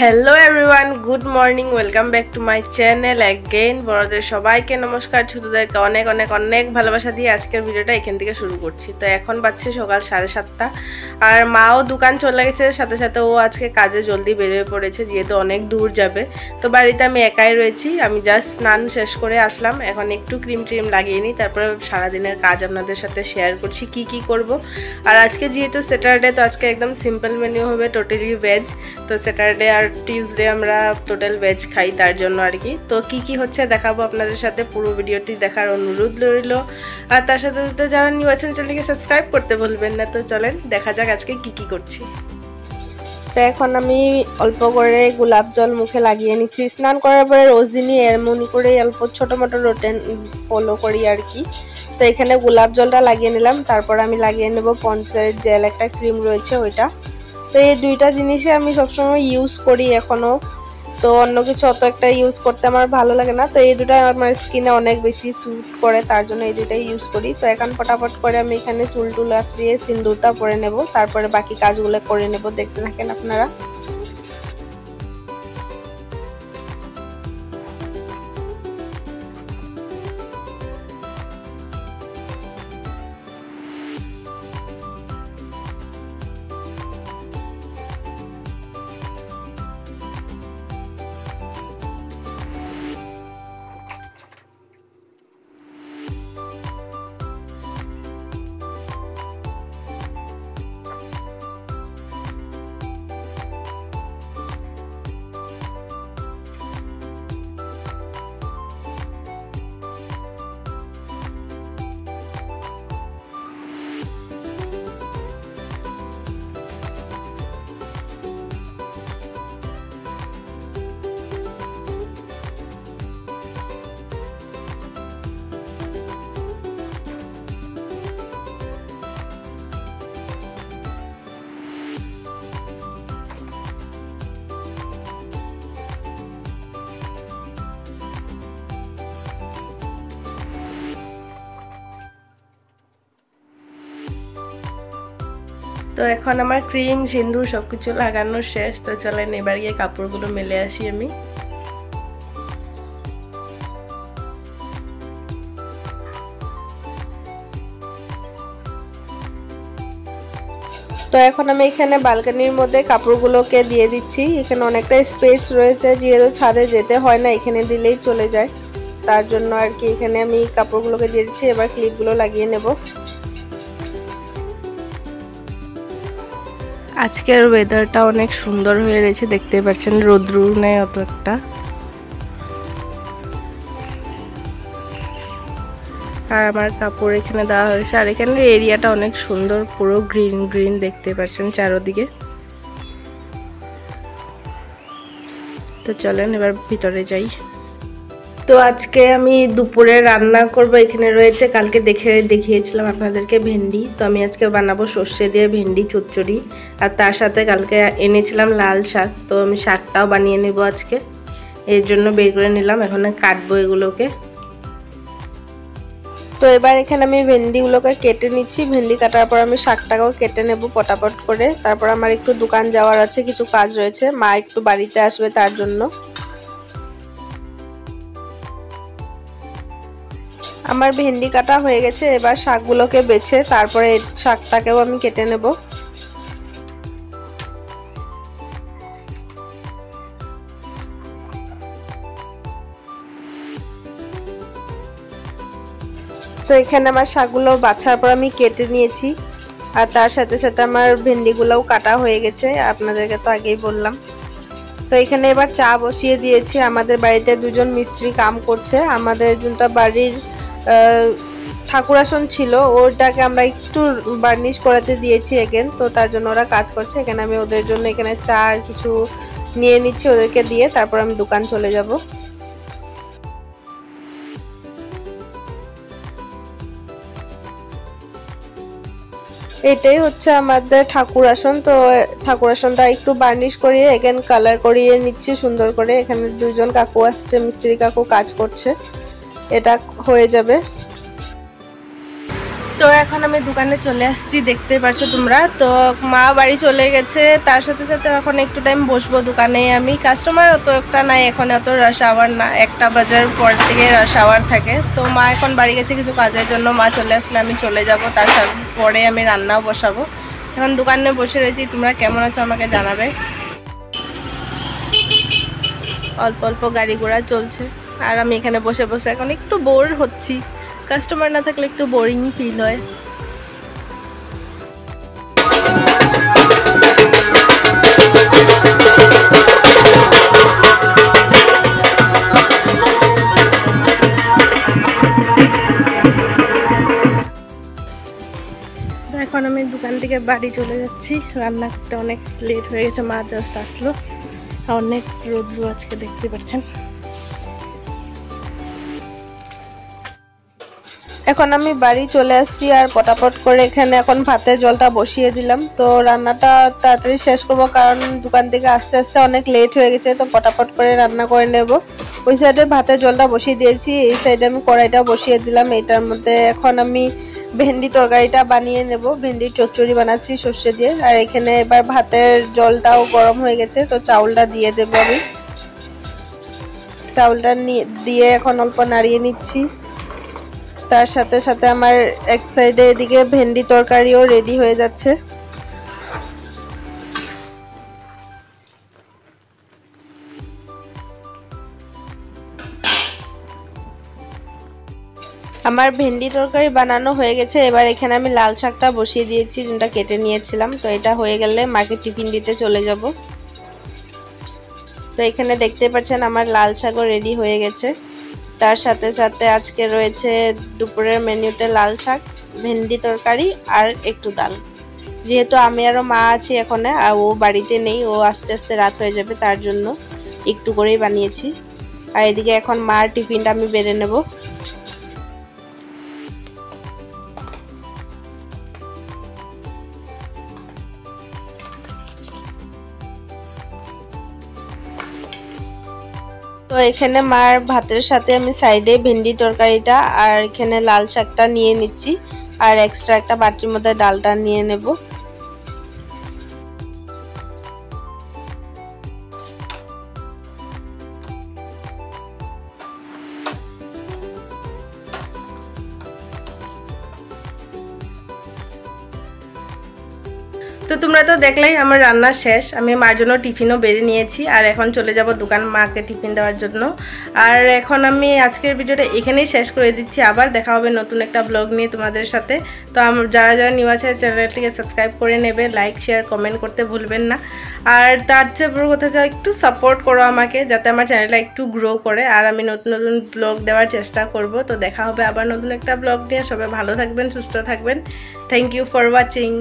Hello everyone, good morning, welcome back to my channel again. বড়দের সবাইকে নমস্কার, ছোটদেরকে অনেক অনেক অনেক ভালোবাসা দিয়ে আজকের ভিডিওটা এখান থেকে শুরু করছি। তো এখন বাজছে সকাল 7:30, আর মাও দোকান চলে গেছে, সাথে সাথে ও আজকে কাজে জলদি বেরিয়ে পড়েছে, যেহেতু অনেক দূর যাবে। তো বাড়িতে আমি একাই রয়েছি, আমি জাস্ট স্নান শেষ করে আসলাম, এখন একটু ক্রিম ট্রিম লাগিয়ে নিই, তারপরে সারাদিনের কাজ আপনাদের সাথে শেয়ার করছি কি কি করব। আর আজকে যেহেতু স্যাটারডে, তো আজকে একদম সিম্পল মেনু হবে, টোটালি ভেজ। তো স্যাটারডে আর টিউসডে আমরা টোটাল ভেজ খাই, তার জন্য আর কি। তো কি কি হচ্ছে দেখাবো আপনাদের সাথে, পুরো ভিডিওটি দেখার অনুরোধ রইল। আর তার সাথে সাথে যারা নিউ আছেন চ্যানেলকে সাবস্ক্রাইব করতে ভুলবেন না। তো চলেন দেখা যাক আজকে কি কি করছি। তো এখন আমি অল্প করে গোলাপ জল মুখে লাগিয়ে নিচ্ছি। স্নান করার পরে রোজ দিনই এমনি করে অল্প ছোটো মোটো রুটিন ফলো করি আর কি। তো এখানে গোলাপ জলটা লাগিয়ে নিলাম, তারপর আমি লাগিয়ে নেব পন্সের জেল, একটা ক্রিম রয়েছে ওইটা। তো এই দুইটা জিনিসই আমি সবসময় ইউজ করি এখনও। তো অন্য কিছু অত একটা ইউজ করতে আমার ভালো লাগে না, তো এই দুটা আমার স্কিনে অনেক বেশি স্যুট করে, তার জন্য এই দুটাই ইউজ করি। তো এখন ফটাফট করে আমি এখানে চুল টুল আঁচড়িয়ে সিঁদুরটা পরে নেব, তারপরে বাকি কাজগুলো করে নেব, দেখতে থাকেন আপনারা। তো এখন আমার ক্রিম সিঁদুর সবকিছু লাগানো শেষ। তো চলেন এবার গিয়ে কাপড়গুলো মেলে আসি আমি। তো এখন আমি এখানে বালকনির মধ্যে কাপড়গুলোকে দিয়ে দিচ্ছি। এখানে অনেকটা স্পেস রয়েছে, যেহেতু ছাদে যেতে হয় না, এখানে দিলেই চলে যায়, তার জন্য আর কি এখানে আমি কাপড়গুলোকে দিয়ে দিচ্ছি। এবার ক্লিপগুলো লাগিয়ে নেব। আজকের ওয়েদারটা অনেক সুন্দর হয়ে রয়েছে, দেখতে পাচ্ছেন, রোদ্রু নেই অত একটা। আর আমার কাপড় এখানে দেওয়া হয়েছে, আর এখানে এরিয়াটা অনেক সুন্দর, পুরো গ্রিন গ্রিন দেখতে পাচ্ছেন চারোদিকে। তো চলেন এবার ভিতরে যাই। তো আজকে আমি দুপুরে রান্না করব, এখানে রয়েছে, কালকে দেখিয়েছিলাম আপনাদেরকে ভেন্ডি। তো আমি আজকে বানাবো সর্ষে দিয়ে ভেন্ডি চচ্চড়ি, আর তার সাথে কালকে এনেছিলাম লাল শাক, তো আমি শাকটাও বানিয়ে নেব আজকে, এর জন্য বের করে নিলাম। এখন কাটবো এগুলোকে। তো এবার এখানে আমি ভেন্ডিগুলোকে কেটে নিচ্ছি। ভেন্ডি কাটার পর আমি শাকটাকেও কেটে নেব পটাপট করে। তারপর আমার একটু দোকান যাওয়ার আছে, কিছু কাজ রয়েছে, মা একটু বাড়িতে আসবে, তার জন্য। আমার ভেন্ডি কাটা হয়ে গেছে, এবার শাকগুলোকে বেছে তারপরে শাকটাকেও আমি কেটে নেব। তো এখানে আমার শাকগুলো বাছার পর আমি কেটে নিয়েছি, আর তার সাথে সাথে আমার ভেন্ডিগুলোও কাটা হয়ে গেছে, আপনাদেরকে তো আগেই বললাম। তো এখানে এবার চা বসিয়ে দিয়েছি। আমাদের বাড়িতে দুজন মিস্ত্রি কাম করছে। আমাদের যোনটা বাড়ির ঠাকুর আসন ছিল, ওটাকে আমরা একটু বার্নিশ করাতে দিয়েছি এগেন, তো তার জন্য ওরা কাজ করছে। এখানে আমি ওদের জন্য এখানে চা আর কিছু নিয়ে নিচ্ছি, ওদেরকে দিয়ে তারপর আমি দোকান চলে যাব। এটাই হচ্ছে আমাদের ঠাকুর আসন। তো ঠাকুর আসনটা একটু বার্নিশ করিয়ে এগেন কালার করিয়ে নিচ্ছি সুন্দর করে। এখানে দুজন কাকু আসছে, মিস্ত্রি কাকু কাজ করছে, এটা হয়ে যাবে। তো এখন আমি দোকানে চলে আসছি, দেখতে পাচ্ছো তোমরা। তো মা বাড়ি চলে গেছে, তার সাথে সাথে এখন একটু টাইম বসবো দোকানে। আমি কাস্টমার অত একটা নাই, এখন এত রাশ আওয়ার না, 1টা বাজার পর থেকে রাশ আওয়ার থাকে। তো মা এখন বাড়ি গেছে কিছু কাজের জন্য, মা চলে আসলে আমি চলে যাব, তারপরে আমি রান্নাও বসাবো। এখন দোকানে বসে রয়েছি, তোমরা কেমন আছো আমাকে জানাবে। অল্প অল্প গাড়ি ঘোড়া চলছে, আর আমি এখানে বসে বসে এখন একটু বোর হচ্ছি। কাস্টমার না থাকলে একটু বোরিং ফিল হয়। এখন আমি দোকান থেকে বাড়ি চলে যাচ্ছি, রান্না করতে অনেক লেট হয়ে গেছে, মা জাস্ট আসলো। অনেক রোদ্রু আজকে, দেখতে পাচ্ছেন। এখন আমি বাড়ি চলে আসছি, আর পটাপট করে এখানে এখন ভাতের জলটা বসিয়ে দিলাম। তো রান্নাটা তাড়াতাড়ি শেষ করবো, কারণ দোকান থেকে আস্তে আস্তে অনেক লেট হয়ে গেছে। তো পটাপট করে রান্না করে নেব। ওই সাইডে ভাতের জলটা বসিয়ে দিয়েছি, এই সাইডে আমি কড়াইটা বসিয়ে দিলাম। এটার মধ্যে এখন আমি ভেন্ডি তরকারিটা বানিয়ে নেব। ভেন্ডির চচ্চড়ি বানাচ্ছি সর্ষে দিয়ে। আর এখানে এবার ভাতের জলটাও গরম হয়ে গেছে, তো চাউলটা দিয়ে দেব আমি। চাউলটা দিয়ে এখন অল্প নাড়িয়ে নিচ্ছি। তার সাথে সাথে আমার এক সাইডে এদিকে ভেন্ডি তরকারিও রেডি হয়ে যাচ্ছে। আমার ভেন্ডি তরকারি বানানো হয়ে গেছে। এবার এখানে আমি লাল শাকটা বসিয়ে দিয়েছি, যেটা কেটে নিয়েছিলাম। তো এটা হয়ে গেলে মাকে টিফিন দিতে চলে যাব। তো এখানে দেখতে পাচ্ছেন আমার লাল শাকও রেডি হয়ে গেছে। তার সাথে সাথে আজকে রয়েছে দুপুরের মেনুতে লাল শাক, ভেন্ডি তরকারি আর একটু ডাল। যেহেতু আমি আরও মা আছি এখানে, আর ও বাড়িতে নেই, ও আস্তে আস্তে রাত হয়ে যাবে, তার জন্য একটু করেই বানিয়েছি। আর এদিকে এখন মার টিফিনটা আমি বেড়ে নেব। তো এখানে মার ভাতের সাথে আমি সাইডে ভেন্ডি তরকারিটা আর এখানে লাল শাকটা নিয়ে নিচ্ছি, আর এক্সট্রা একটা বাটির মধ্যে ডালটা নিয়ে নেব। তো তোমরা তো দেখলেই আমার রান্না শেষ। আমি মার জন্য টিফিনও বেড়ে নিয়েছি, আর এখন চলে যাব দোকান মাকে টিফিন দেওয়ার জন্য। আর এখন আমি আজকের ভিডিওটা এখানেই শেষ করে দিচ্ছি। আবার দেখা হবে নতুন একটা ব্লগ নিয়ে তোমাদের সাথে। তো যারা যারা নিউ আছে চ্যানেলটিকে সাবস্ক্রাইব করে নেবে, লাইক শেয়ার কমেন্ট করতে ভুলবেন না। আর তার চেয়ে বড় কথা হচ্ছে একটু সাপোর্ট করো আমাকে, যাতে আমার চ্যানেলটা একটু গ্রো করে, আর আমি নতুন নতুন ব্লগ দেওয়ার চেষ্টা করব। তো দেখা হবে আবার নতুন একটা ব্লগ নিয়ে। সবাই ভালো থাকবেন, সুস্থ থাকবেন। Thank you for watching.